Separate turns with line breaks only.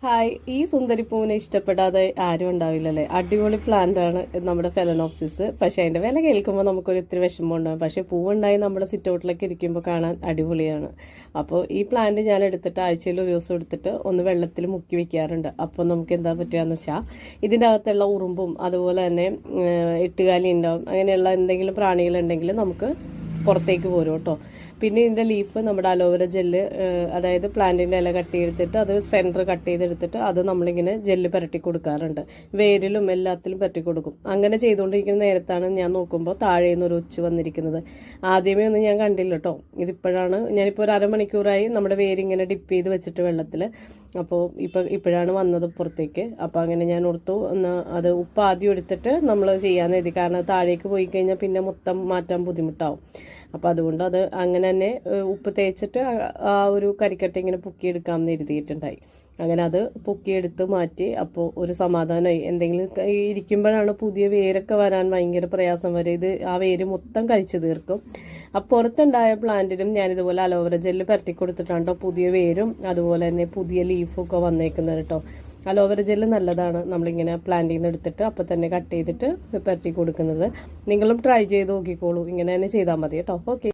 Hi, ഈ സുന്ദരിപ്പൂവിനെ ഇഷ്ടപ്പെടാതെ ആരും ഉണ്ടാവില്ലല്ലേ. അടിപൊളി പ്ലാന്റ് ആണ് നമ്മുടെ ഫെലനോപ്സിസ്. പക്ഷെ അതിന്റെ വില കേൾക്കുമ്പോൾ നമുക്കൊരു ഇത്തിരി വിഷമം ഉണ്ടാകും. പക്ഷെ പൂവുണ്ടായി നമ്മുടെ സിറ്റൗട്ടിലൊക്കെ ഇരിക്കുമ്പോൾ കാണാൻ അടിപൊളിയാണ്. അപ്പോൾ ഈ പ്ലാന്റ് ഞാൻ എടുത്തിട്ട് ആഴ്ചയിൽ ഒരു ദിവസം എടുത്തിട്ട് ഒന്ന് വെള്ളത്തിൽ മുക്കി വെക്കാറുണ്ട്. അപ്പോൾ നമുക്ക് എന്താ പറ്റുകയെന്ന് വെച്ചാൽ ഇതിൻ്റെ അകത്തുള്ള ഉറുമ്പും അതുപോലെ തന്നെ എട്ടുകാലി ഉണ്ടാവും, അങ്ങനെയുള്ള എന്തെങ്കിലും പ്രാണികളുണ്ടെങ്കിൽ നമുക്ക് പുറത്തേക്ക് പോരും കേട്ടോ. പിന്നെ ഇതിൻ്റെ ലീഫ് നമ്മുടെ അലോവേര ജെല്ല്, അതായത് പ്ലാന്റിൻ്റെ ഇല കട്ട് ചെയ്തെടുത്തിട്ട് അത് സെൻറ്റർ കട്ട് ചെയ്തെടുത്തിട്ട് അത് നമ്മളിങ്ങനെ ജെല്ല് പുരട്ടി കൊടുക്കാറുണ്ട്. വേരിലും എല്ലാത്തിലും പുരട്ടി കൊടുക്കും. അങ്ങനെ ചെയ്തുകൊണ്ടിരിക്കുന്ന നേരത്താണ് ഞാൻ നോക്കുമ്പോൾ താഴെ നിന്ന് ഒരു ഒച്ച് വന്നിരിക്കുന്നത്. ആദ്യമേ ഒന്നും ഞാൻ കണ്ടില്ല കേട്ടോ. ഇതിപ്പോഴാണ്, ഞാനിപ്പോൾ ഒരു അരമണിക്കൂറായി നമ്മുടെ വേരിങ്ങനെ ഡിപ്പ് ചെയ്ത് വെച്ചിട്ട് വെള്ളത്തിൽ. അപ്പോൾ ഇപ്പോഴാണ് വന്നത് പുറത്തേക്ക്. അപ്പോൾ അങ്ങനെ ഞാൻ ഓർത്തു അത് ഉപ്പ് ആദ്യം എടുത്തിട്ട് നമ്മൾ ചെയ്യാൻ എഴുതി, കാരണം താഴേക്ക് പോയി കഴിഞ്ഞാൽ പിന്നെ മൊത്തം മാറ്റാൻ ബുദ്ധിമുട്ടാവും. അപ്പോൾ അതുകൊണ്ട് അത് അങ്ങനെ തന്നെ ഉപ്പ് തേച്ചിട്ട് ആ ഒരു കരിക്കട്ട ഇങ്ങനെ പൊക്കിയെടുക്കാമെന്ന് എഴുതിയിട്ടുണ്ടായി. അങ്ങനെ അത് പൊക്കിയെടുത്ത് മാറ്റി. അപ്പോൾ ഒരു സമാധാനമായി. എന്തെങ്കിലും ഇരിക്കുമ്പോഴാണ് പുതിയ വേരൊക്കെ വരാൻ ഭയങ്കര പ്രയാസം വരെ. ഇത് ആ വേര് മൊത്തം കഴിച്ചു തീർക്കും. അപ്പോൾ പുറത്തുണ്ടായ പ്ലാന്റിനും ഞാനിതുപോലെ അലോവേര ജെല്ല് പരട്ടി കൊടുത്തിട്ടാണ് കേട്ടോ പുതിയ വേരും അതുപോലെ തന്നെ പുതിയ ലീഫും ഒക്കെ വന്നേക്കുന്നത് കേട്ടോ. അലോവേര ജെല്ല് നല്ലതാണ്, നമ്മളിങ്ങനെ പ്ലാന്റിൽ നിന്ന് എടുത്തിട്ട് അപ്പോൾ തന്നെ കട്ട് ചെയ്തിട്ട് പരട്ടി കൊടുക്കുന്നത്. നിങ്ങളും ട്രൈ ചെയ്ത് നോക്കിക്കോളൂ. ഇങ്ങനെ തന്നെ ചെയ്താൽ മതി കേട്ടോ. ഓക്കെ.